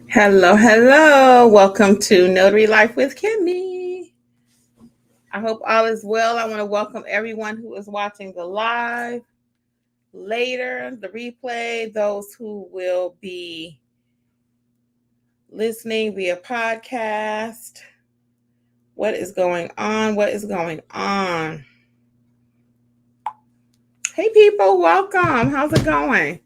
Hello, hello. Welcome to Notary Life with Kimmi. I hope all is well. I want to welcome everyone who is watching the live, later, the replay, those who will be listening via podcast. What is going on? What is going on? Hey, people, welcome. How's it going?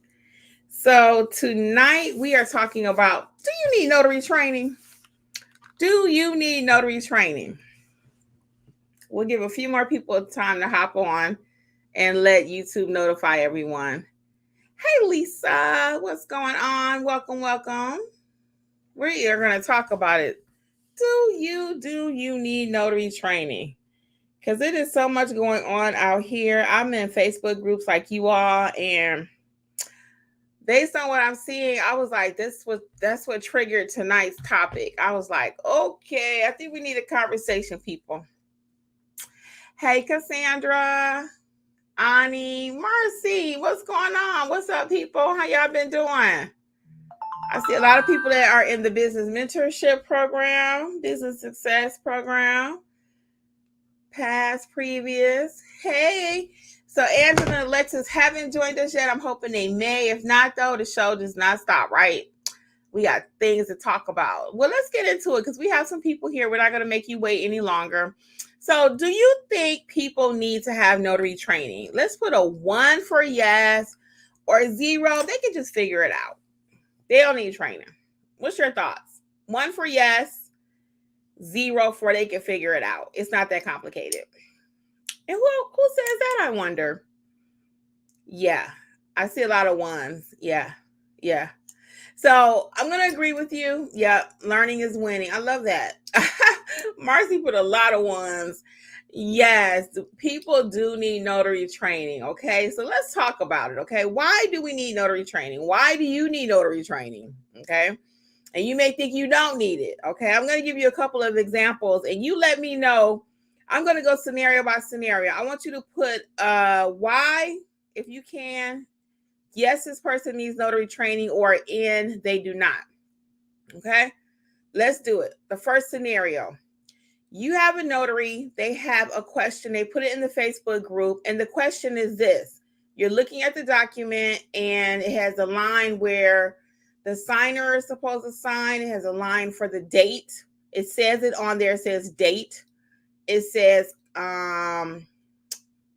So, tonight we are talking about, do you need notary training? Do you need notary training? We'll give a few more people time to hop on and let YouTube notify everyone. Hey, Lisa, what's going on? Welcome, welcome. We are going to talk about it. Do you need notary training? Because it is so much going on out here. I'm in Facebook groups like you all, and based on what I'm seeing, I was like, that's what triggered tonight's topic. I was like, okay, I think we need a conversation, people. Hey, Cassandra. Ani, Marcy, what's going on? What's up, people? How y'all been doing? I see a lot of people that are in the business mentorship program, business success program, past, previous. Hey, so Angela and Alexis haven't joined us yet. I'm hoping they may. If not, though, the show does not stop, right? We got things to talk about. Well, let's get into it because we have some people here. We're not going to make you wait any longer. So, do you think people need to have notary training? Let's put a 1 for yes or 0. They can just figure it out. They don't need training. What's your thoughts? 1 for yes, 0 for they can figure it out. It's not that complicated. And who says that, I wonder? Yeah, I see a lot of 1s. Yeah. So I'm going to agree with you. Yeah, learning is winning. I love that. Marcy put a lot of 1s. Yes, people do need notary training. Okay, so let's talk about it. Okay, why do we need notary training? Why do you need notary training? Okay, and you may think you don't need it. Okay, I'm going to give you a couple of examples and you let me know. I'm going to go scenario by scenario. I want you to put why, if you can. Yes, this person needs notary training, or in they do not. Okay, let's do it. The first scenario, you have a notary, they have a question, they put it in the Facebook group, and the question is this. You're looking at the document and it has a line where the signer is supposed to sign. It has a line for the date. It says it on there, it says date. It says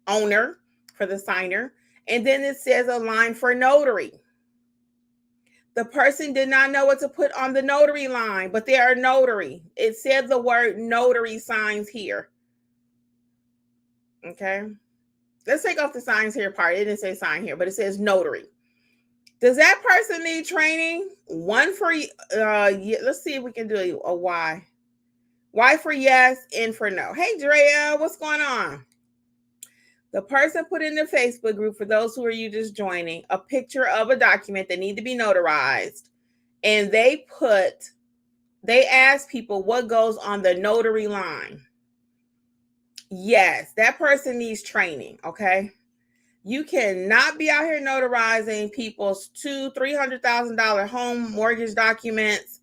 owner for the signer. And then it says a line for notary. The person did not know what to put on the notary line, but they are notary. It said the word notary signs here. Okay. Let's take off the signs here part. It didn't say sign here, but it says notary. Does that person need training? 1 for, let's see if we can do a Y. Y for yes, N for no. Hey, Drea, what's going on? The person put in the Facebook group, for those who are you just joining, a picture of a document that need to be notarized. And they ask people what goes on the notary line. Yes, that person needs training, okay? You cannot be out here notarizing people's $200,000-$300,000 home mortgage documents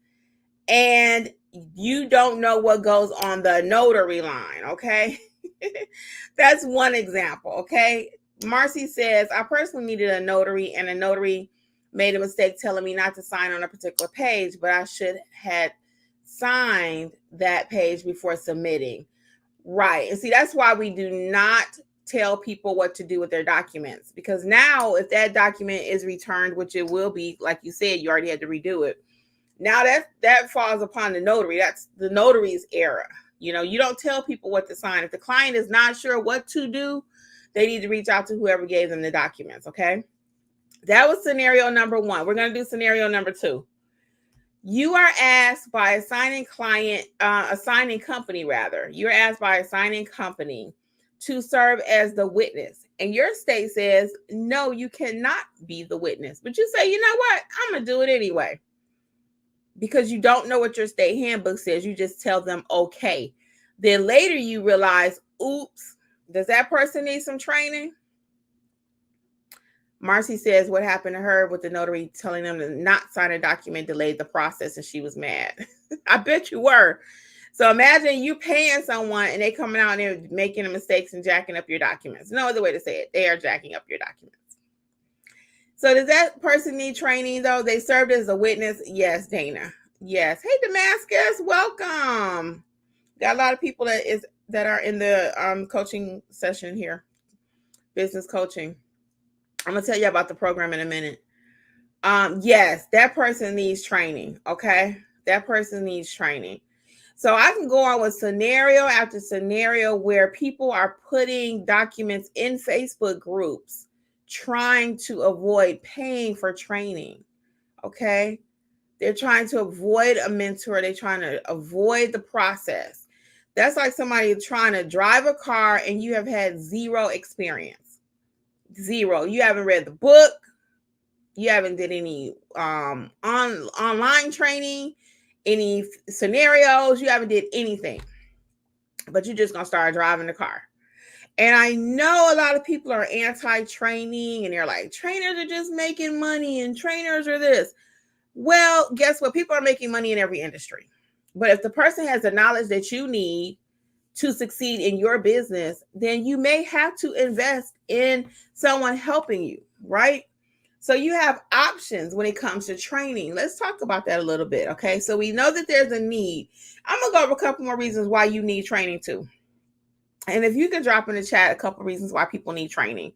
and you don't know what goes on the notary line, okay? That's one example, okay? Marcy says, I personally needed a notary and a notary made a mistake telling me not to sign on a particular page, but I should have signed that page before submitting. Right. And see, that's why we do not tell people what to do with their documents, because now if that document is returned, which it will be, like you said, you already had to redo it. Now that falls upon the notary. That's the notary's error. You know, you don't tell people what to sign. If the client is not sure what to do, they need to reach out to whoever gave them the documents. Okay. That was scenario number 1. We're going to do scenario number 2. You are asked by a signing company, You're asked by a signing company to serve as the witness. And your state says, no, you cannot be the witness. But you say, you know what? I'm going to do it anyway. Because you don't know what your state handbook says. You just tell them, okay. Then later you realize, oops, does that person need some training? Marcy says what happened to her with the notary telling them to not sign a document delayed the process and she was mad. I bet you were. So imagine you paying someone and they coming out and they're making mistakes and jacking up your documents. No other way to say it. They are jacking up your documents. So does that person need training though? They served as a witness? Yes, Dana. Yes. Hey, Damascus, welcome. Got a lot of people that are in the coaching session here, business coaching. I'm gonna tell you about the program in a minute. Yes, that person needs training. Okay, that person needs training. So I can go on with scenario after scenario where people are putting documents in Facebook groups trying to avoid paying for training. Okay, they're trying to avoid a mentor. They're trying to avoid the process. That's like somebody trying to drive a car and you have had zero experience. Zero. You haven't read the book. You haven't did any online training, any scenarios. You haven't did anything. But you're just going to start driving the car. And I know a lot of people are anti-training and they're like, trainers are just making money and trainers are this. Well, guess what? People are making money in every industry. But if the person has the knowledge that you need to succeed in your business, then you may have to invest in someone helping you, right? So you have options when it comes to training. Let's talk about that a little bit, okay? So we know that there's a need. I'm going to go over a couple more reasons why you need training too. And if you can drop in the chat a couple reasons why people need training.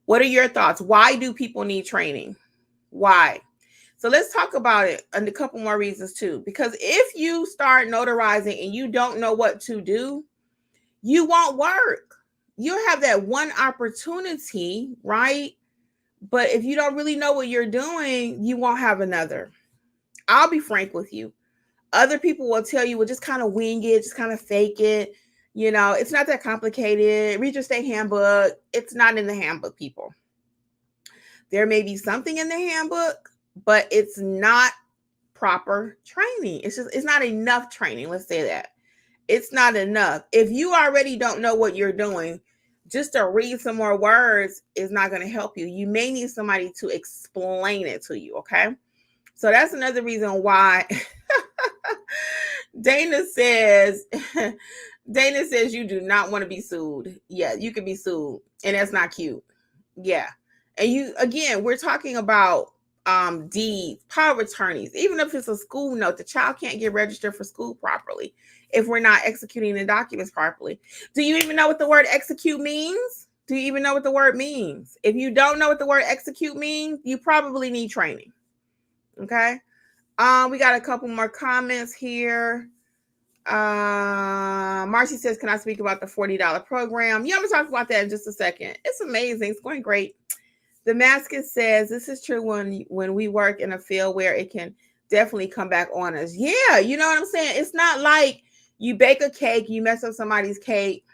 What are your thoughts? Why do people need training? Why? So let's talk about it and a couple more reasons too. Because if you start notarizing and you don't know what to do, you won't work. You'll have that one opportunity, right? But if you don't really know what you're doing, you won't have another. I'll be frank with you. Other people will tell you, well, just kind of wing it, just kind of fake it. You know, it's not that complicated. Read your state handbook. It's not in the handbook, people. There may be something in the handbook, but it's not proper training. It's not enough training. Let's say that. It's not enough. If you already don't know what you're doing, just to read some more words is not going to help you. You may need somebody to explain it to you, okay? So that's another reason why Dana says you do not want to be sued. Yeah, you can be sued, and that's not cute. Yeah. And we're talking about deeds, power of attorneys. Even if it's a school note, the child can't get registered for school properly if we're not executing the documents properly. Do you even know what the word execute means? Do you even know what the word means? If you don't know what the word execute means, you probably need training. Okay. We got a couple more comments here. Marcy says, can I speak about the $40 program? Yeah, I'm gonna talk about that in just a second. It's amazing. It's going great. Damascus says, this is true when we work in a field where it can definitely come back on us. Yeah, you know what I'm saying? It's not like you bake a cake, you mess up somebody's cake,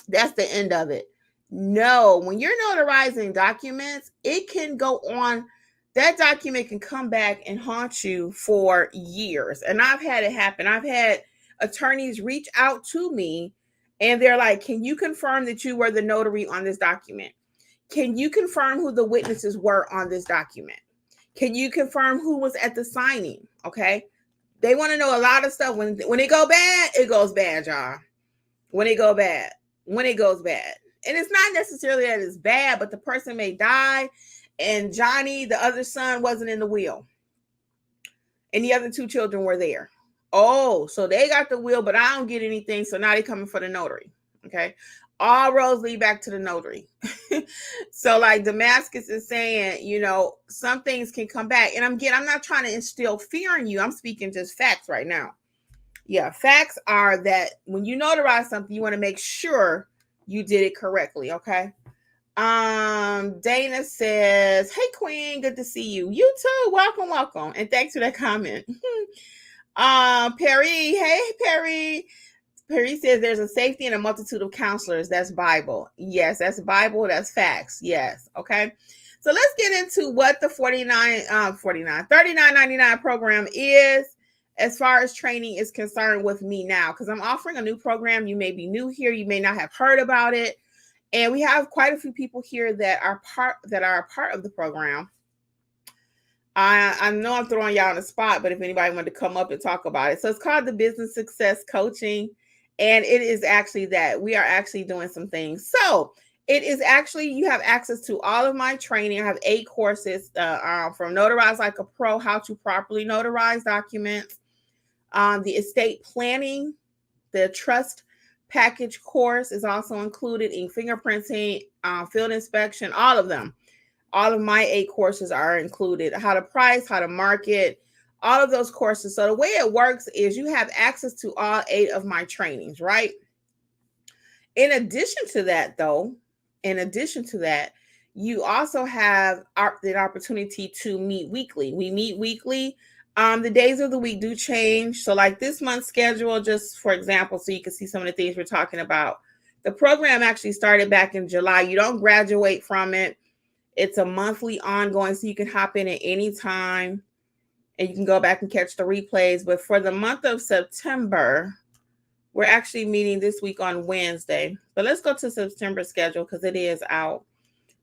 that's the end of it. No, when you're notarizing documents, it can go on. That document can come back and haunt you for years. And I've had it happen. I've had attorneys reach out to me and they're like, can you confirm that you were the notary on this document? Can you confirm who the witnesses were on this document? Can you confirm who was at the signing? Okay. They want to know a lot of stuff. When it go bad, it goes bad, y'all. When it goes bad. And it's not necessarily that it's bad, but the person may die and Johnny, the other son, wasn't in the will. And the other two children were there. Oh, so they got the will, but I don't get anything. So now they're coming for the notary. Okay. All roads lead back to the notary. So like Damascus is saying, you know, some things can come back. And I'm not trying to instill fear in you. I'm speaking just facts right now. Yeah, facts are that when you notarize something, you want to make sure you did it correctly, okay? Dana says, hey Queen, good to see you. You too. Welcome. And thanks for that comment. Perry, hey Perry. Perry says there's a safety in a multitude of counselors. That's Bible. Yes, that's Bible. That's facts. Yes. Okay. So let's get into what the $39.99 program is as far as training is concerned with me now, because I'm offering a new program. You may be new here. You may not have heard about it. And we have quite a few people here that are a part of the program. I know I'm throwing y'all on the spot, but if anybody wanted to come up and talk about it. So it's called the Business Success Coaching. And it is actually that we are actually doing some things. So it is actually, you have access to all of my training. I have 8 courses from Notarize Like a Pro, how to properly notarize documents, the estate planning, the trust package course is also included in fingerprinting, field inspection, all of them. All of my 8 courses are included. How to price, how to market, all of those courses. So the way it works is you have access to all 8 of my trainings, right? In addition to that, you also have the opportunity to meet weekly. We meet weekly. The days of the week do change. So like this month's schedule, just for example, so you can see some of the things we're talking about. The program actually started back in July. You don't graduate from it. It's a monthly ongoing, so you can hop in at any time and you can go back and catch the replays. But for the month of September, we're actually meeting this week on Wednesday. But let's go to September schedule because it is out.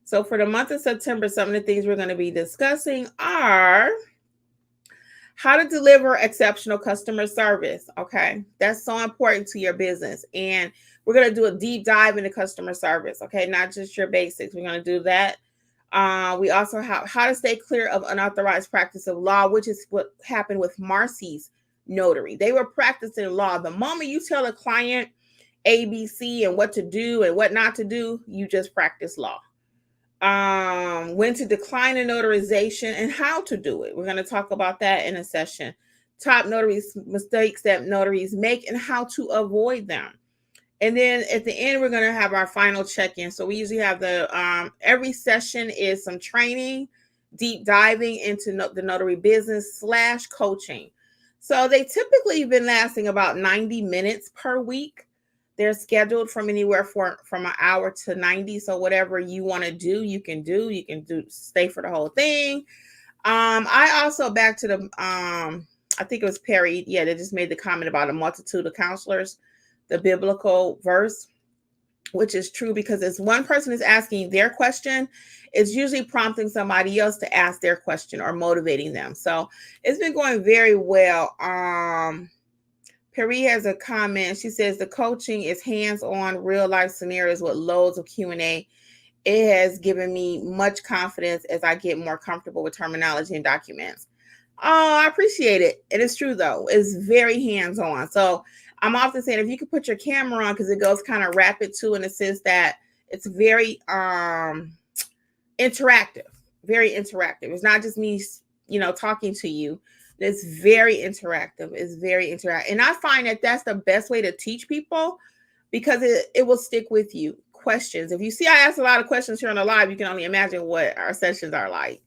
So for the month of September, some of the things we're going to be discussing are how to deliver exceptional customer service. Okay, that's so important to your business. And we're going to do a deep dive into customer service. Okay, not just your basics. We're going to do that. We also have how to stay clear of unauthorized practice of law, which is what happened with Marcy's notary. They were practicing law. The moment you tell a client ABC and what to do and what not to do, you just practice law. When to decline a notarization and how to do it. We're going to talk about that in a session. Top notaries mistakes that notaries make and how to avoid them. And then at the end, we're going to have our final check-in. So we usually have every session is some training, deep diving into the notary business / coaching. So they typically been lasting about 90 minutes per week. They're scheduled from anywhere from an hour to 90. So whatever you want to do, you can do. You can stay for the whole thing. I also back to the, I think it was Perry. Yeah, they just made the comment about a multitude of counselors. The biblical verse, which is true because as one person is asking their question, it's usually prompting somebody else to ask their question or motivating them. So it's been going very well. Perry has a comment. She says the coaching is hands-on, real-life scenarios with loads of Q&A. It has given me much confidence as I get more comfortable with terminology and documents. Oh, I appreciate it. It is true, though. It's very hands-on. So I'm often saying if you could put your camera on, because it goes kind of rapid too, in the sense that it's very interactive, very interactive. It's not just me, talking to you. It's very interactive. It's very interactive. And I find that that's the best way to teach people because it will stick with you. Questions. If you see, I ask a lot of questions here on the live, you can only imagine what our sessions are like.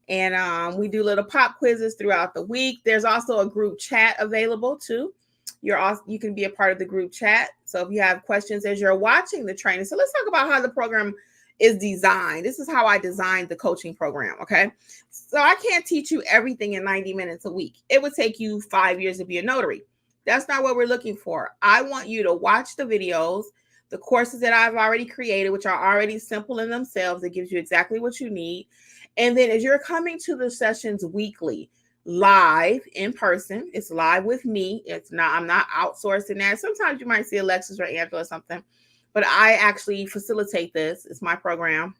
And we do little pop quizzes throughout the week. There's also a group chat available too. You can be a part of the group chat. So if you have questions as you're watching the training. So let's talk about how the program is designed. This is how I designed the coaching program. Okay. So I can't teach you everything in 90 minutes a week. It would take you 5 years to be a notary. That's not what we're looking for. I want you to watch the videos, the courses that I've already created, which are already simple in themselves. It gives you exactly what you need. And then as you're coming to the sessions weekly, live in person, it's live with me. I'm not outsourcing that. Sometimes you might see Alexis or Angela or something, but I actually facilitate this. It's my program.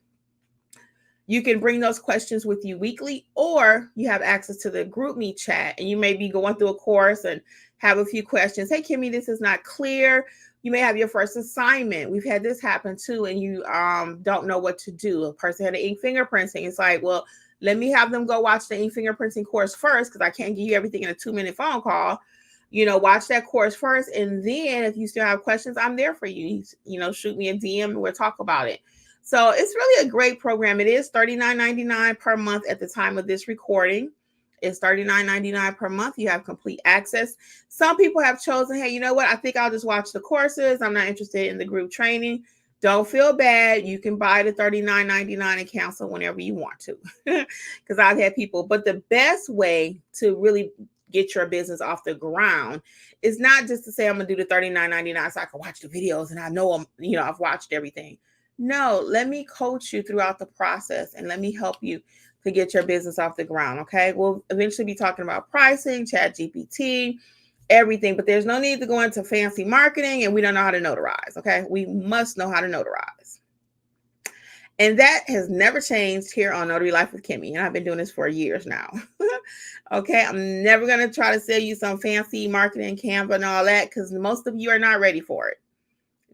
You can bring those questions with you weekly, or you have access to the group me chat, and you may be going through a course and have a few questions. Hey, Kimmi, this is not clear. You may have your first assignment. We've had this happen too, and you don't know what to do. A person had an ink fingerprinting. It's like, well, let me have them go watch the ink fingerprinting course first because I can't give you everything in a 2-minute phone call. Watch that course first. And then if you still have questions, I'm there for you. Shoot me a DM and we'll talk about it. So it's really a great program. It is $39.99 per month at the time of this recording. It's $39.99 per month. You have complete access. Some people have chosen, hey, you know what? I think I'll just watch the courses. I'm not interested in the group training. Don't feel bad. You can buy the $39.99 and cancel whenever you want to. Because I've had people. But the best way to really get your business off the ground is not just to say I'm going to do the $39.99 so I can watch the videos and I know I've watched everything. No, let me coach you throughout the process and let me help you to get your business off the ground. Okay. We'll eventually be talking about pricing, chat GPT, everything, but there's no need to go into fancy marketing and we don't know how to notarize. Okay. We must know how to notarize. And that has never changed here on Notary Life with Kimmi. And I've been doing this for years now. Okay. I'm never going to try to sell you some fancy marketing, Canva and all that, because most of you are not ready for it.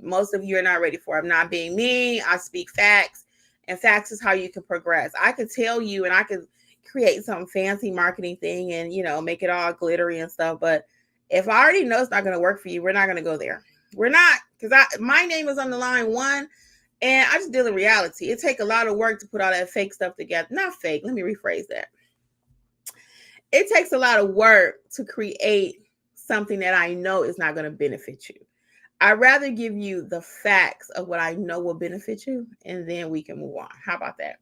Most of you are not ready for it. I'm not being mean. I speak facts, and facts is how you can progress. I could tell you and I could create some fancy marketing thing and, make it all glittery and stuff. But if I already know it's not going to work for you, we're not going to go there. We're not, because my name is on the line, one, and I just deal in reality. It takes a lot of work to put all that fake stuff together. Not fake. Let me rephrase that. It takes a lot of work to create something that I know is not going to benefit you. I'd rather give you the facts of what I know will benefit you, and then we can move on. How about that?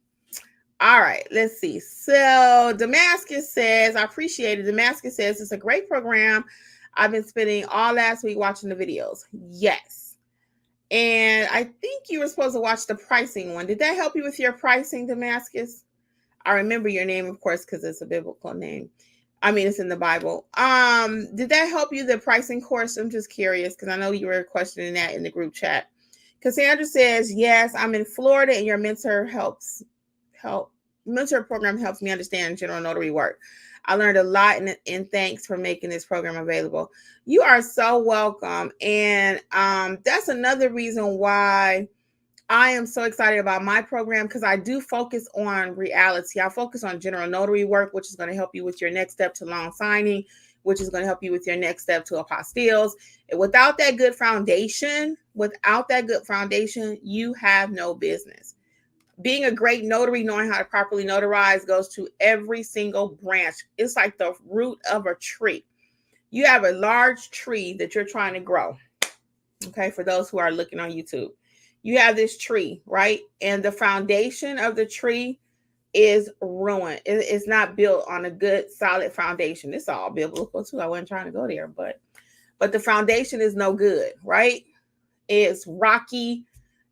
All right, let's see. So Damascus says, I appreciate it. Damascus says, it's a great program. I've been spending all last week watching the videos. Yes. And I think you were supposed to watch the pricing one. Did that help you with your pricing, Damascus? I remember your name, of course, because it's a biblical name. I mean, it's in the Bible. Did that help you, the pricing course? I'm just curious because I know you were questioning that in the group chat. Cassandra says, yes, I'm in Florida and your mentor program helps me understand general notary work. I learned a lot and thanks for making this program available. You are so welcome. And that's another reason why I am so excited about my program, because I do focus on reality. I focus on general notary work, which is going to help you with your next step to loan signing, which is going to help you with your next step to apostilles. And without that good foundation, you have no business. Being a great notary, knowing how to properly notarize, goes to every single branch. It's like the root of a tree. You have a large tree that you're trying to grow. Okay, for those who are looking on YouTube. You have this tree, right? And the foundation of the tree is ruined. It's not built on a good, solid foundation. It's all biblical too. I wasn't trying to go there, but the foundation is no good, right? It's rocky.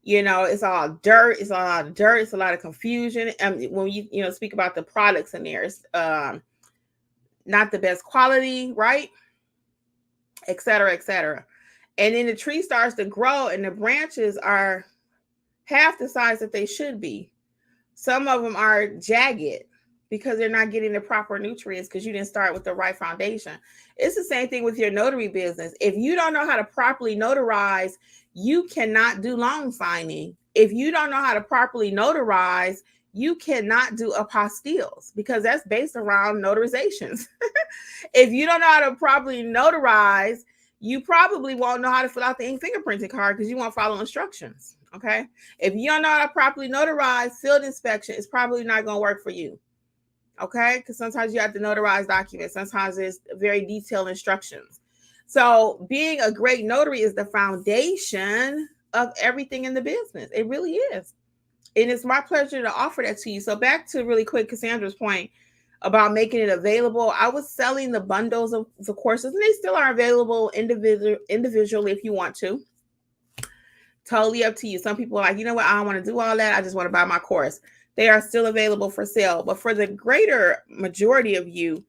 It's all dirt. It's a lot of dirt. It's a lot of confusion. And when you speak about the products in there, it's not the best quality, right? Et cetera, et cetera. And then the tree starts to grow and the branches are half the size that they should be. Some of them are jagged because they're not getting the proper nutrients because you didn't start with the right foundation. It's the same thing with your notary business. If you don't know how to properly notarize, you cannot do loan signing. If you don't know how to properly notarize, you cannot do apostilles because that's based around notarizations. If you don't know how to properly notarize, you probably won't know how to fill out the ink fingerprinting card because you won't follow instructions. Okay. If you don't know how to properly notarize, field inspection is probably not going to work for you. Okay. Because sometimes you have to notarize documents. Sometimes it's very detailed instructions. So being a great notary is the foundation of everything in the business. It really is. And it's my pleasure to offer that to you. So back to really quick Cassandra's point about making it available. I was selling the bundles of the courses, and they still are available individually if you want to. Totally up to you. Some people are like, you know what? I don't want to do all that. I just want to buy my course. They are still available for sale. But for the greater majority of you,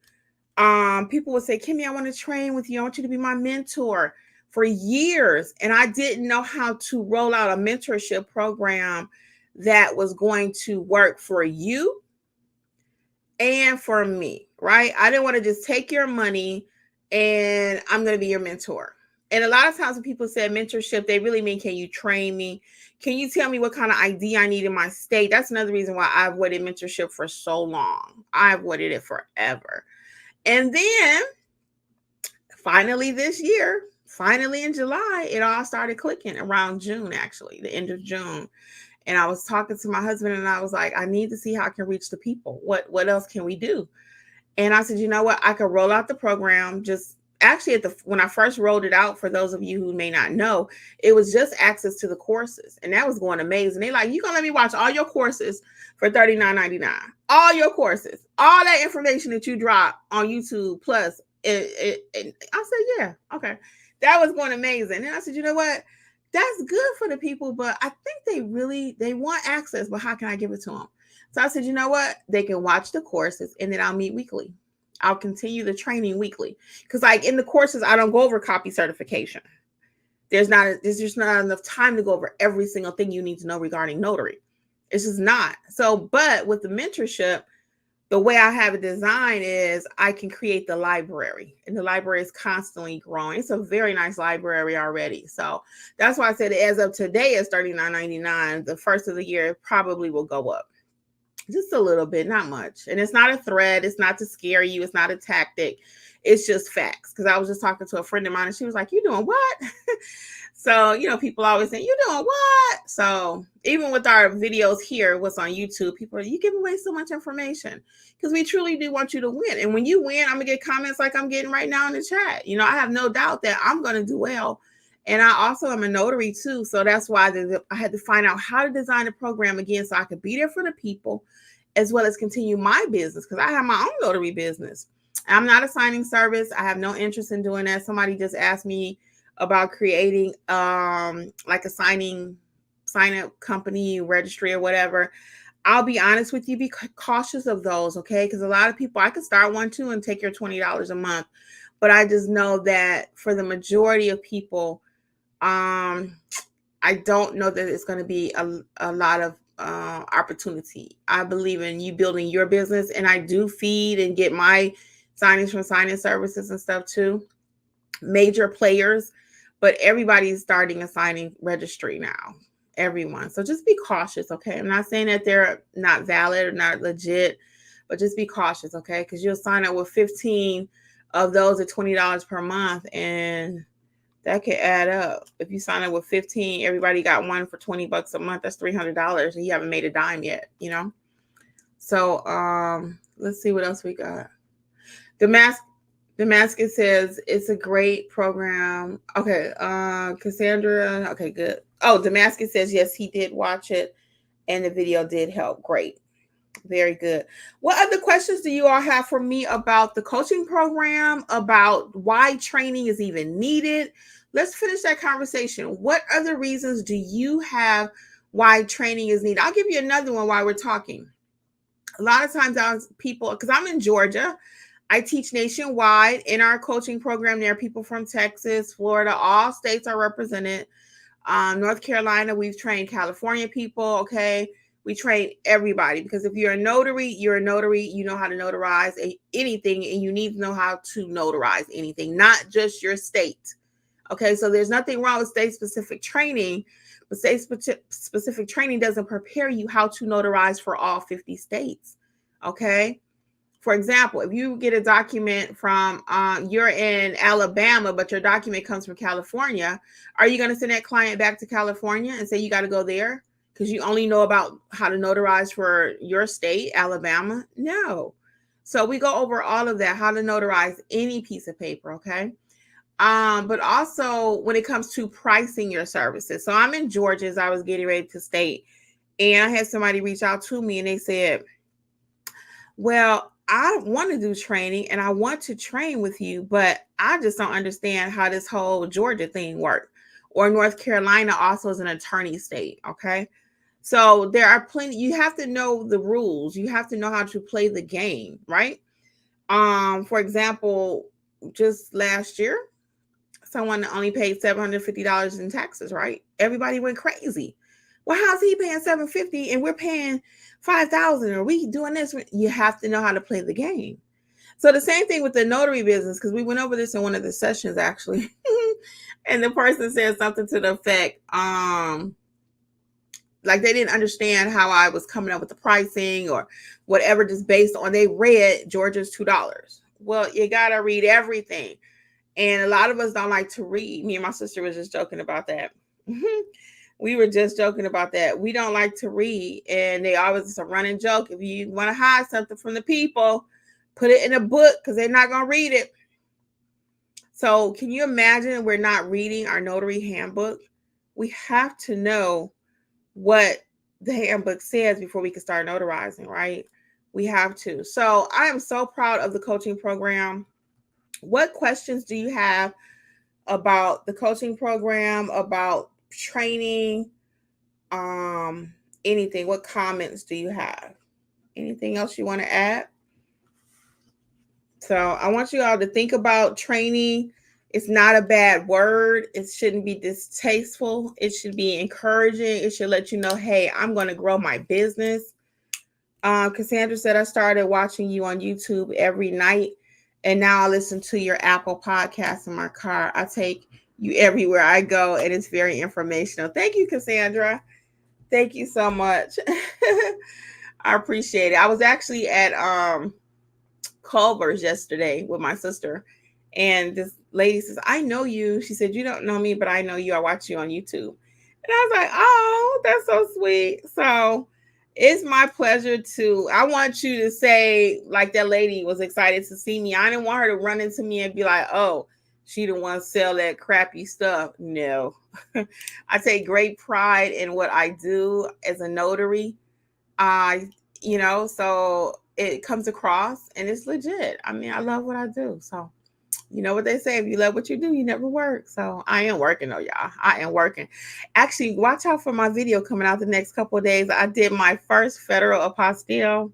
people would say, Kimmi, I want to train with you. I want you to be my mentor for years. And I didn't know how to roll out a mentorship program that was going to work for you and for me, right? I didn't want to just take your money and I'm going to be your mentor. And a lot of times when people say mentorship, they really mean, can you train me? Can you tell me what kind of ID I need in my state? That's another reason why I've avoided mentorship for so long. I avoided it forever. And then finally this year, finally in July, it all started clicking around June, actually, the end of June. And I was talking to my husband and I was like, I need to see how I can reach the people. What else can we do? And I said, you know what? I could roll out the program. Just actually when I first rolled it out, for those of you who may not know, it was just access to the courses. And that was going amazing. They like, you gonna let me watch all your courses for $39.99. All your courses, all that information that you drop on YouTube plus. And I said, yeah, okay. That was going amazing. And I said, you know what? that's good for the people, but I think they want access, but how can I give it to them? So I said, you know what? They can watch the courses and then I'll meet weekly. I'll continue the training weekly. Because like in the courses, I don't go over copy certification. There's just not enough time to go over every single thing you need to know regarding notary. It's just not. So, but with the mentorship, the way I have it designed is I can create the library, and the library is constantly growing. It's a very nice library already. So that's why I said as of today, it's $39.99. The first of the year probably will go up just a little bit, not much. And it's not a threat. It's not to scare you. It's not a tactic. It's just facts. Because I was just talking to a friend of mine and she was like, you doing what? So, people always say, you doing what? So even with our videos here, what's on YouTube, people are, you give away so much information because we truly do want you to win. And when you win, I'm going to get comments like I'm getting right now in the chat. I have no doubt that I'm going to do well. And I also am a notary too. So that's why I had to find out how to design a program again so I could be there for the people as well as continue my business because I have my own notary business. I'm not a signing service. I have no interest in doing that. Somebody just asked me about creating like a sign up company, registry or whatever. I'll be honest with you, be cautious of those, okay? Because a lot of people, I could start one too and take your $20 a month. But I just know that for the majority of people, I don't know that it's going to be a lot of opportunity. I believe in you building your business, and I do feed and get my signings from signing services and stuff too. Major players, but everybody's starting a signing registry now. Everyone. So just be cautious, okay? I'm not saying that they're not valid or not legit, but just be cautious, okay? Because you'll sign up with 15 of those at $20 per month, and that could add up. If you sign up with 15, everybody got one for $20 a month. That's $300, and you haven't made a dime yet, So let's see what else we got. Damascus says it's a great program. Okay, Cassandra. Okay, good. Oh, Damascus says yes, he did watch it, and the video did help. Great. Very good. What other questions do you all have for me about the coaching program, about why training is even needed? Let's finish that conversation. What other reasons do you have why training is needed? I'll give you another one while we're talking. A lot of times people, because I'm in Georgia, I teach nationwide. In our coaching program, there are people from Texas, Florida, all states are represented. North Carolina, we've trained California people, okay? We train everybody because if you're a notary, you know how to notarize anything, and you need to know how to notarize anything, not just your state. Okay, so there's nothing wrong with state-specific training, but state-specific training doesn't prepare you how to notarize for all 50 states. Okay, for example, if you get a document from, you're in Alabama, but your document comes from California, are you going to send that client back to California and say you got to go there because you only know about how to notarize for your state, Alabama? No. So we go over all of that, how to notarize any piece of paper, okay? But also when it comes to pricing your services. So I'm in Georgia as I was getting ready to state, and I had somebody reach out to me and they said, well, I want to do training and I want to train with you, but I just don't understand how this whole Georgia thing works. Or North Carolina also is an attorney state, okay? So there are plenty, you have to know the rules. You have to know how to play the game, right? For example, just last year, someone only paid $750 in taxes, right? Everybody went crazy. Well, how's he paying $750 and we're paying $5,000? Are we doing this? You have to know how to play the game. So the same thing with the notary business, because we went over this in one of the sessions actually. And the person said something to the effect, like they didn't understand how I was coming up with the pricing or whatever, just based on they read Georgia's $2. Well, you got to read everything. And a lot of us don't like to read. Me and my sister was just joking about that. We were just joking about that. We don't like to read. And they always, it's a running joke. If you want to hide something from the people, put it in a book because they're not going to read it. So can you imagine we're not reading our notary handbook? We have to know what the handbook says before we can start notarizing, right? We have to. So I am so proud of the coaching program. What questions do you have about the coaching program, about training, anything. What comments do you have? Anything else you want to add? So I want you all to think about training. It's not a bad word. It shouldn't be distasteful. It should be encouraging. It should let you know, hey, I'm going to grow my business. Cassandra said, I started watching you on YouTube every night, and now I listen to your Apple podcast in my car. I take you everywhere I go, and it's very informational. Thank you, Cassandra. Thank you so much. I appreciate it. I was actually at Culver's yesterday with my sister, and this lady says, I know you. She said, you don't know me, but I know you. I watch you on YouTube. And I was like, oh, that's so sweet. So it's my pleasure I want you to say, like that lady was excited to see me. I didn't want her to run into me and be like, oh, she the one sell that crappy stuff. No. I take great pride in what I do as a notary. So it comes across and it's legit. I mean, I love what I do. So, you know what they say, if you love what you do, you never work. So I am working though, y'all. I am working. Actually, watch out for my video coming out the next couple of days. I did my first federal apostille.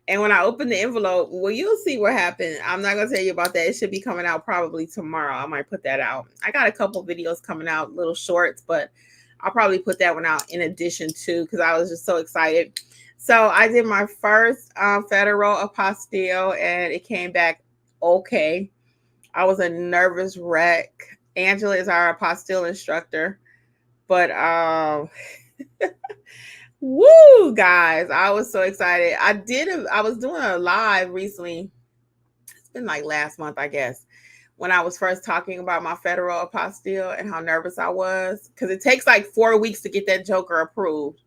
And when I opened the envelope, well, you'll see what happened. I'm not going to tell you about that. It should be coming out probably tomorrow. I might put that out. I got a couple videos coming out, little shorts, but I'll probably put that one out in addition to, because I was just so excited. So I did my first federal apostille, and it came back okay. I was a nervous wreck. Angela is our apostille instructor, but woo, guys, I was so excited. I was doing a live recently. It's been like last month, I guess, when I was first talking about my federal apostille and how nervous I was, because it takes like 4 weeks to get that joker approved.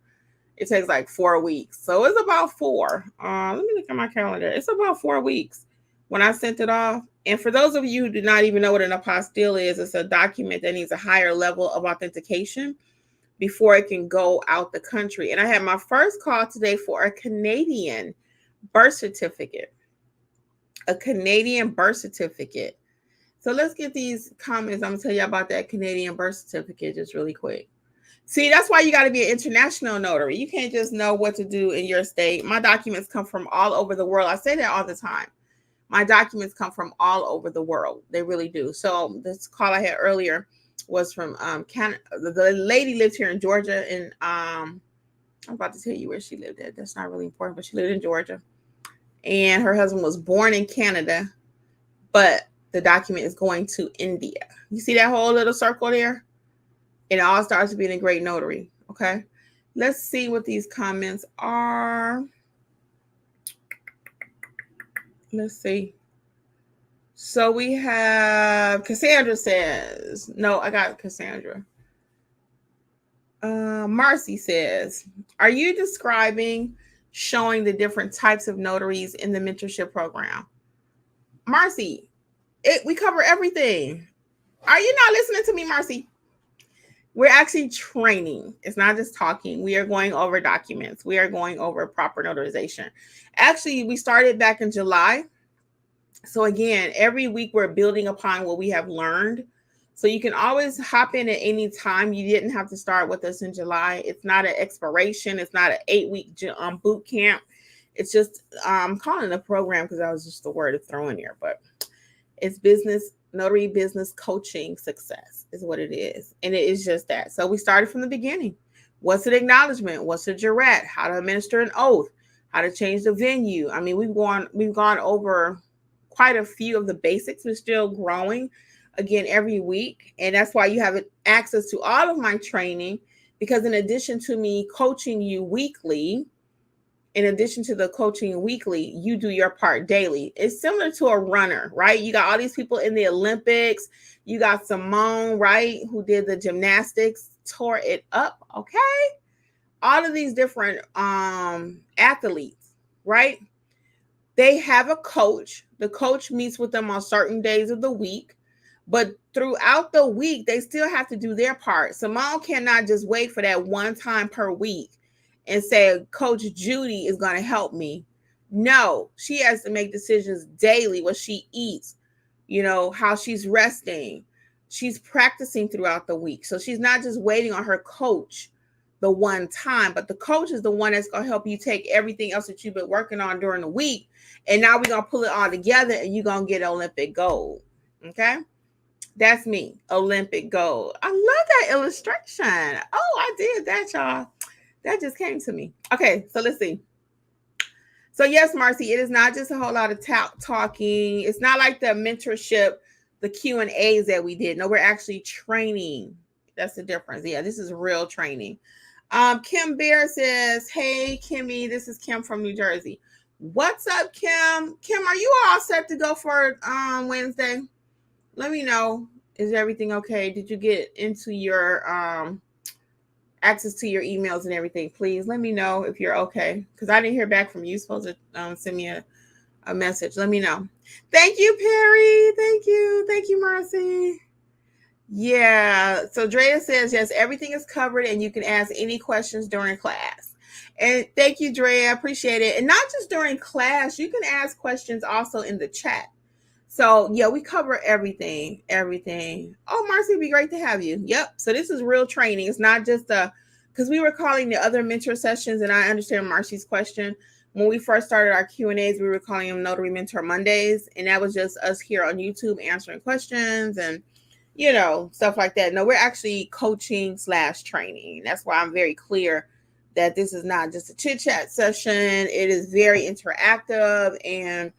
It takes like 4 weeks. So it's about 4. Let me look at my calendar. It's about 4 weeks when I sent it off. And for those of you who do not even know what an apostille is, it's a document that needs a higher level of authentication before it can go out the country. And I had my first call today for a Canadian birth certificate. A Canadian birth certificate. So let's get these comments. I'm going to tell you about that Canadian birth certificate just really quick. See, that's why you got to be an international notary. You can't just know what to do in your state. My documents come from all over the world. I say that all the time. My documents come from all over the world. They really do. So this call I had earlier was from Canada. The lady lives here in Georgia, and I'm about to tell you where she lived at. That's not really important, but she lived in Georgia. And her husband was born in Canada, but the document is going to India. You see that whole little circle there? It all starts with being a great notary. Okay. Let's see what these comments are. Let's see. So we have Cassandra says, no, I got Cassandra. Marcy says, are you describing showing the different types of notaries in the mentorship program? Marcy, we cover everything. Are you not listening to me, Marcy? We're actually training. It's not just talking. We are going over documents. We are going over proper notarization. Actually, we started back in July. So again, every week we're building upon what we have learned. So you can always hop in at any time. You didn't have to start with us in July. It's not an expiration. It's not an 8-week boot camp. It's just, I'm calling it a program because that was just the word to throw in there. But it's notary business coaching success is what it is. And it is just that. So we started from the beginning. What's an acknowledgement? What's a jurat? How to administer an oath? How to change the venue? I mean, we've gone over quite a few of the basics. We're still growing again every week. And that's why you have access to all of my training, because in addition to me coaching you weekly, you do your part daily. It's similar to a runner, right? You got all these people in the Olympics. You got Simone, right, who did the gymnastics, tore it up, okay? All of these different athletes, right? They have a coach. The coach meets with them on certain days of the week, but throughout the week, they still have to do their part. Simone cannot just wait for that one time per week and say, Coach Judy is going to help me. No, she has to make decisions daily, what she eats, how she's resting. she's practicing throughout the week. So she's not just waiting on her coach the one time, but the coach is the one that's going to help you take everything else that you've been working on during the week. And now we're going to pull it all together and you're going to get Olympic gold. Okay. That's me, Olympic gold. I love that illustration. Oh, I did that, y'all. That just came to me. Okay, so let's see. So yes, Marcy, it is not just a whole lot of talking. It's not like the mentorship, the Q&As that we did. No, we're actually training. That's the difference. Yeah, this is real training. Kim Bear says, hey, Kimmi, this is Kim from New Jersey. What's up, Kim? Kim, are you all set to go for Wednesday? Let me know. Is everything okay? Did you get into your access to your emails and everything? Please let me know if you're okay, because I didn't hear back from you. You're supposed to send me a message. Let me know. Thank you, Perry. Thank you, Marcy. Yeah, so Drea says yes, everything is covered and you can ask any questions during class. And thank you, Drea. Appreciate it. And not just during class, you can ask questions also in the chat. So yeah, we cover everything. Oh, Marcy, it'd be great to have you. Yep. So this is real training. It's not just because we were calling the other mentor sessions, and I understand Marcy's question. When we first started our Q&As, we were calling them Notary Mentor Mondays, and that was just us here on YouTube answering questions and stuff like that. No, we're actually coaching / training. That's why I'm very clear that this is not just a chit chat session. It is very interactive, and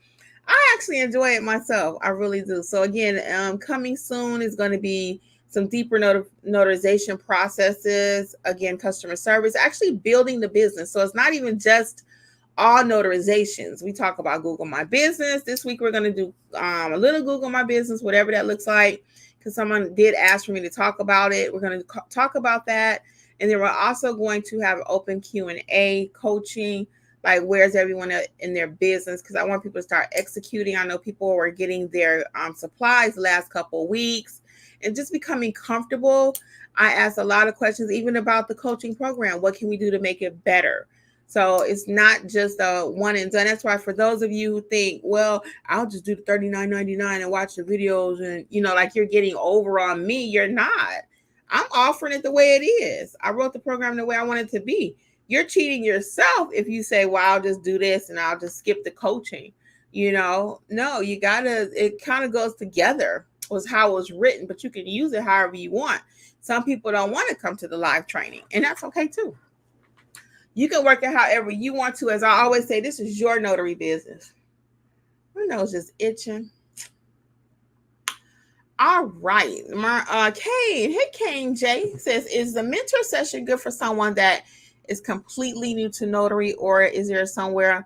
I actually enjoy it myself. I really do. So again, coming soon is going to be some deeper notarization processes. Again, customer service, actually building the business. So it's not even just all notarizations. We talk about Google My Business. This week we're going to do a little Google My Business, whatever that looks like, because someone did ask for me to talk about it. We're going to talk about that. And then we're also going to have open Q&A coaching. Like, where's everyone in their business? Because I want people to start executing. I know people were getting their supplies the last couple of weeks and just becoming comfortable. I asked a lot of questions, even about the coaching program. What can we do to make it better? So it's not just a one and done. That's why for those of you who think, well, I'll just do the $39.99 and watch the videos and, like you're getting over on me, you're not. I'm offering it the way it is. I wrote the program the way I want it to be. You're cheating yourself if you say, well, I'll just do this and I'll just skip the coaching. No, you it kind of goes together, was how it was written, but you can use it however you want. Some people don't want to come to the live training, and that's okay too. You can work it however you want to. As I always say, this is your notary business. My nose is itching. All right. Kane. Hey, Kane J says, is the mentor session good for someone that is completely new to notary, or is there somewhere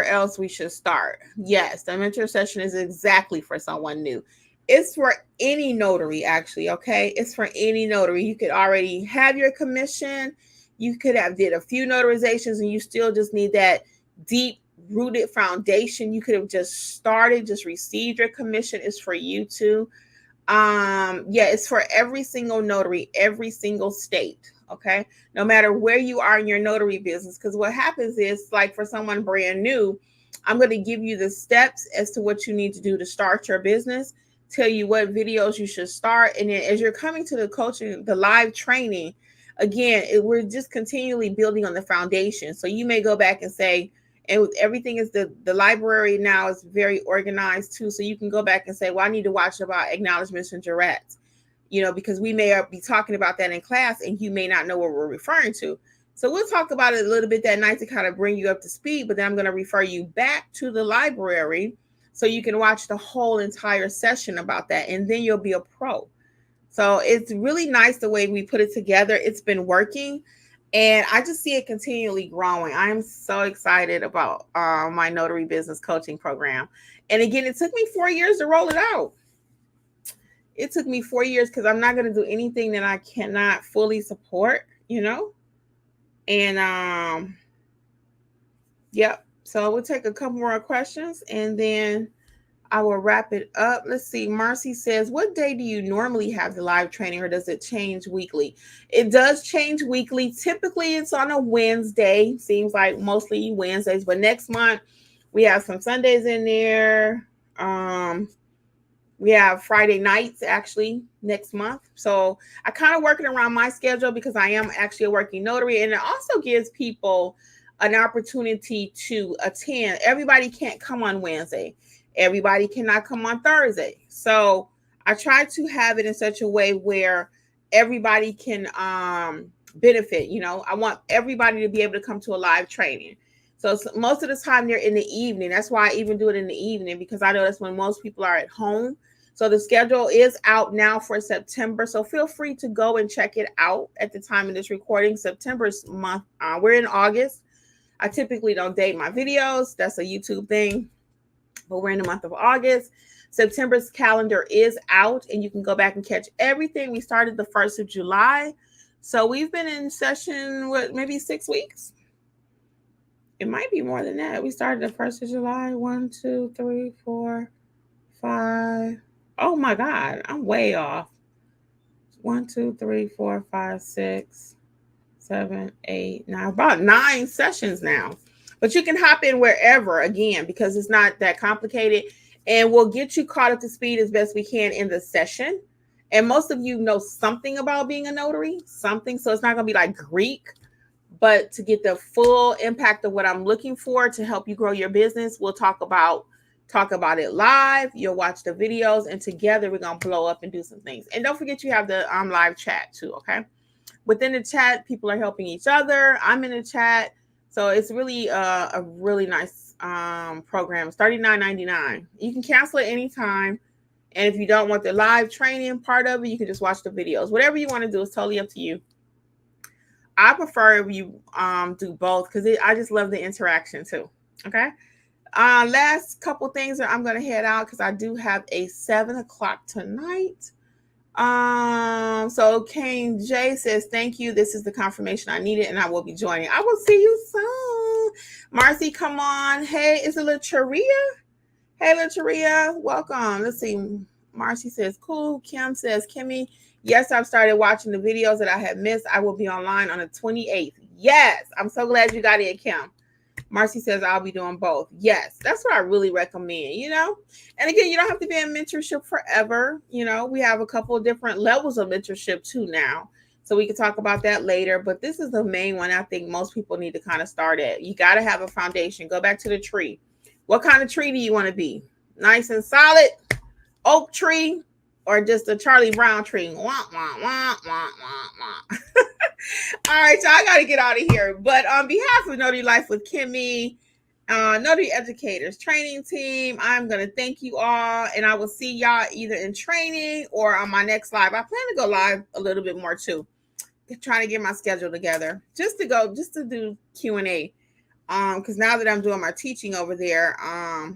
else we should start? Yes, the mentor session is exactly for someone new. It's for any notary, actually. Okay. It's for any notary. You could already have your commission. You could have did a few notarizations and you still just need that deep rooted foundation. You could have just started, just received your commission. Is for you too. It's for every single notary, every single state. Okay. No matter where you are in your notary business. Because what happens is, like, for someone brand new, I'm going to give you the steps as to what you need to do to start your business, tell you what videos you should start. And then as you're coming to the coaching, the live training, again, we're just continually building on the foundation. So you may go back and say, and everything is the library now is very organized too. So you can go back and say, well, I need to watch about acknowledgments and jurats, because we may be talking about that in class and you may not know what we're referring to. So we'll talk about it a little bit that night to kind of bring you up to speed, but then I'm going to refer you back to the library so you can watch the whole entire session about that. And then you'll be a pro. So it's really nice the way we put it together. It's been working. And I just see it continually growing. I'm so excited about my notary business coaching program. And again, it took me 4 years to roll it out. It took me 4 years because I'm not going to do anything that I cannot fully support, And yep. So we'll take a couple more questions and then I will wrap it up. Let's see. Marcy says, what day do you normally have the live training, or does it change weekly? It does change weekly. Typically, it's on a Wednesday. Seems like mostly Wednesdays. But next month, we have some Sundays in there. We have Friday nights actually next month. So I kind of working around my schedule because I am actually a working notary. And it also gives people an opportunity to attend. Everybody can't come on Wednesday. Everybody cannot come on Thursday. So I try to have it in such a way where everybody can benefit. I want everybody to be able to come to a live training. So most of the time they're in the evening. That's why I even do it in the evening, because I know that's when most people are at home. So the schedule is out now for September. So feel free to go and check it out at the time of this recording. September's month. We're in August. I typically don't date my videos. That's a YouTube thing. But we're in the month of August. September's calendar is out, and you can go back and catch everything. We started the 1st of July. So we've been in session, maybe 6 weeks? It might be more than that. We started the 1st of July. 1, 2, 3, 4, 5. Oh my God, I'm way off. 1, 2, 3, 4, 5, 6, 7, 8, 9. About 9 sessions now. But you can hop in wherever, again, because it's not that complicated. And we'll get you caught up to speed as best we can in the session. And most of you know something about being a notary, something. So it's not going to be like Greek. But to get the full impact of what I'm looking for to help you grow your business, we'll talk about it live. You'll watch the videos, and together we're going to blow up and do some things. And don't forget you have the live chat too, okay? Within the chat, people are helping each other. I'm in the chat. So it's really a really nice program. It's $39.99. You can cancel it anytime. And if you don't want the live training part of it, you can just watch the videos. Whatever you want to do is totally up to you. I prefer if you do both, because I just love the interaction too. Okay. Last couple things that I'm going to head out, because I do have a 7 o'clock tonight. So Kane J says, thank you. This is the confirmation I needed, and I will be joining. I will see you soon. Marcy, come on. Hey, is it Lataria? Hey, Lataria, welcome. Let's see. Marcy says, cool. Kim says, Kimmi, yes, I've started watching the videos that I had missed. I will be online on the 28th. Yes, I'm so glad you got it, Kim. Marcy says, I'll be doing both. Yes, that's what I really recommend, And again, you don't have to be in mentorship forever. We have a couple of different levels of mentorship too now. So we can talk about that later. But this is the main one I think most people need to kind of start at. You got to have a foundation. Go back to the tree. What kind of tree do you want to be? Nice and solid? Oak tree? Or just a Charlie Brown tree? Wah, wah, wah, wah, wah, wah. All right, so I got to get out of here. But on behalf of Notary Life with Kimmi, Notary Educators Training Team, I'm going to thank you all. And I will see y'all either in training or on my next live. I plan to go live a little bit more too. Trying to get my schedule together. Just to do Q&A. Because now that I'm doing my teaching over there, I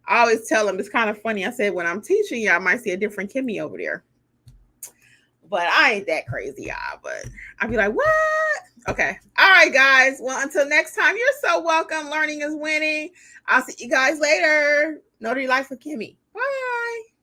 always tell them, it's kind of funny. I said, when I'm teaching you, I might see a different Kimmi over there. But I ain't that crazy, y'all. But I'll be like, what? Okay. All right, guys. Well, until next time, you're so welcome. Learning is winning. I'll see you guys later. Notary Life with Kimmi. Bye.